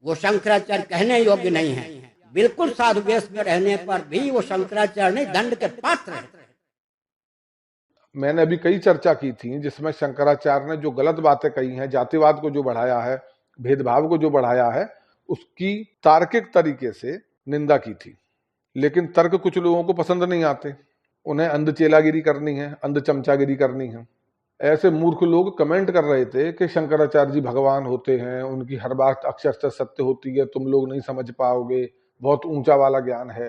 वो शंकराचार्य कहने योग्य नहीं है। बिल्कुल साधु वेश में रहने पर भी वो शंकराचार्य नहीं, दंड के पात्र है। मैंने अभी कई चर्चा की थी जिसमें शंकराचार्य ने जो गलत बातें कही हैं, जातिवाद को जो बढ़ाया है, भेदभाव को जो बढ़ाया है, उसकी तार्किक तरीके से निंदा की थी। लेकिन तर्क कुछ लोगों को पसंद नहीं आते, उन्हें अंध चेलागिरी करनी है, अंध चमचागिरी करनी है। ऐसे मूर्ख लोग कमेंट कर रहे थे कि शंकराचार्य जी भगवान होते हैं, उनकी हर बात अक्षरशः सत्य होती है, तुम लोग नहीं समझ पाओगे, बहुत ऊंचा वाला ज्ञान है।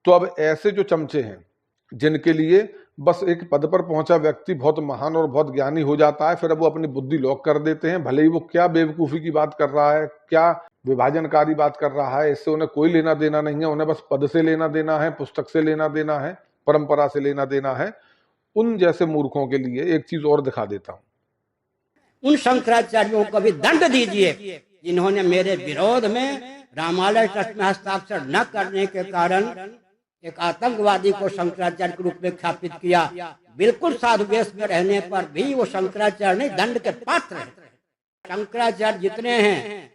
तो अब ऐसे जो चमचे हैं जिनके लिए बस एक पद पर पहुंचा व्यक्ति बहुत महान और बहुत ज्ञानी हो जाता है, फिर अब वो अपनी बुद्धि लॉक कर देते हैं, भले ही वो क्या बेवकूफी की बात कर रहा है, क्या विभाजनकारी बात कर रहा है, इससे उन्हें कोई लेना देना नहीं है। उन्हें बस पद से लेना देना है, पुस्तक से लेना देना है, परंपरा से लेना देना है। उन जैसे मूर्खों के लिए एक चीज और दिखा देता हूं। उन शंकराचार्यों को भी दंड दीजिए जिन्होंने मेरे विरोध में रामालय ट्रस्ट में हस्ताक्षर न करने के कारण एक आतंकवादी को शंकराचार्य के रूप में ख्यापित किया। बिल्कुल साधु वेश में रहने पर भी वो शंकराचार्य नहीं, दंड के पात्र है। शंकराचार्य जितने हैं,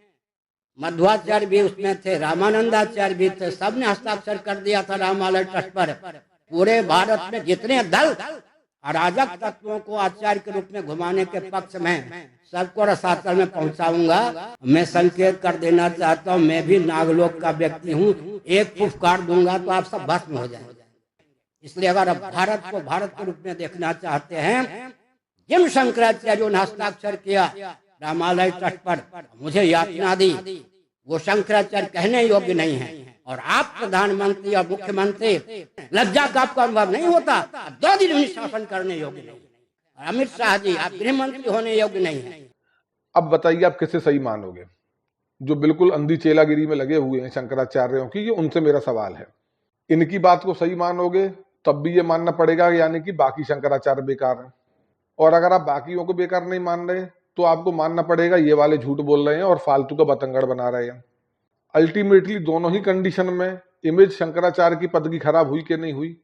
मध्वाचार्य भी उसमें थे, रामानंदाचार्य भी थे, सबने हस्ताक्षर कर दिया था रामालय ट्रस्ट पर। पूरे भारत में जितने दल अराजक तत्वों को आचार्य के रूप में घुमाने के पक्ष में, सबको रसातल में पहुंचाऊंगा। मैं संकेत कर देना चाहता हूं, मैं भी नागलोक का व्यक्ति हूं। एक फुफकार दूंगा तो आप सब भस्म हो जाएंगे। इसलिए अगर आप भारत को भारत के रूप में देखना चाहते हैं, जिन शंकराचार्यों ने हस्ताक्षर किया रामालय ट्रस्ट पर, मुझे यातना दी, वो शंकराचार्य कहने योग्य नहीं है। और आप प्रधानमंत्री और मुख्यमंत्री, लज्जा का आपको अनुभव नहीं होता? 2 दिन शासन करने योग्य नहीं। और अमित शाह जी, आप गृह मंत्री होने योग्य नहीं है। अब बताइए आप किसे सही मानोगे? जो बिल्कुल अंधी चेलागिरी में लगे हुए हैं शंकराचार्यों की, ये उनसे मेरा सवाल है। इनकी बात को सही मानोगे तब भी ये मानना पड़ेगा यानी कि बाकी शंकराचार्य बेकार हैं। और अगर आप बाकियों को बेकार नहीं मान रहे तो आपको मानना पड़ेगा ये वाले झूठ बोल रहे हैं और फालतू का बतंगड़ बना रहे हैं। अल्टीमेटली दोनों ही कंडीशन में इमेज शंकराचार्य की पद की खराब हुई कि नहीं हुई।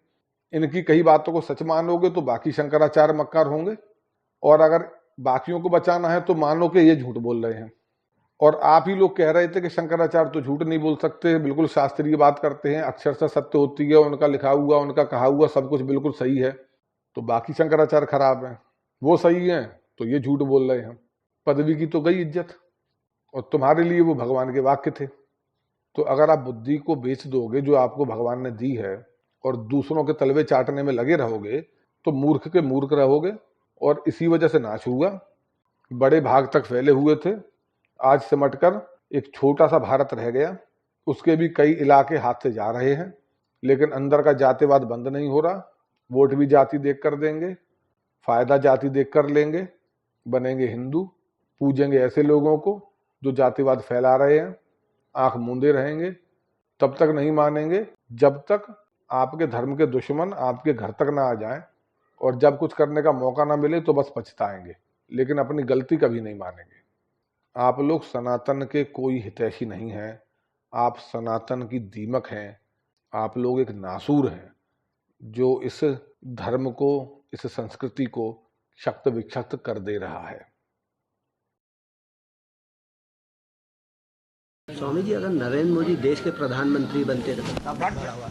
इनकी कई बातों को सच मानोगे तो बाकी शंकराचार्य मक्कार होंगे, और अगर बाकियों को बचाना है तो मानो कि ये झूठ बोल रहे हैं। और आप ही लोग कह रहे थे कि शंकराचार्य तो झूठ नहीं बोल सकते, बिल्कुल शास्त्रीय बात करते हैं, अक्षरशः सत्य होती है, उनका लिखा हुआ, उनका कहा हुआ सब कुछ बिल्कुल सही है। तो बाकी शंकराचार्य खराब हैं, वो सही हैं तो ये झूठ बोल रहे हैं। पदवी की तो गई इज्जत, और तुम्हारे लिए वो भगवान के वाक्य थे। तो अगर आप बुद्धि को बेच दोगे जो आपको भगवान ने दी है और दूसरों के तलवे चाटने में लगे रहोगे तो मूर्ख के मूर्ख रहोगे। और इसी वजह से नाश हुआ। बड़े भाग तक फैले हुए थे, आज सिमटकर एक छोटा सा भारत रह गया। उसके भी कई इलाके हाथ से जा रहे हैं, लेकिन अंदर का जातिवाद बंद नहीं हो रहा। वोट भी जाति देख कर देंगे, फायदा जाति देख कर लेंगे, बनेंगे हिंदू, पूजेंगे ऐसे लोगों को जो जातिवाद फैला रहे हैं, आंख मूंदे रहेंगे। तब तक नहीं मानेंगे जब तक आपके धर्म के दुश्मन आपके घर तक ना आ जाएं, और जब कुछ करने का मौका ना मिले तो बस पछताएंगे, लेकिन अपनी गलती कभी नहीं मानेंगे। आप लोग सनातन के कोई हितैषी नहीं हैं, आप सनातन की दीमक हैं। आप लोग एक नासूर हैं जो इस धर्म को, इस संस्कृति को शक्त विक्षक्त कर दे रहा है। स्वामी जी, अगर नरेंद्र मोदी देश के प्रधानमंत्री बनते तो कितना बड़ा हुआ।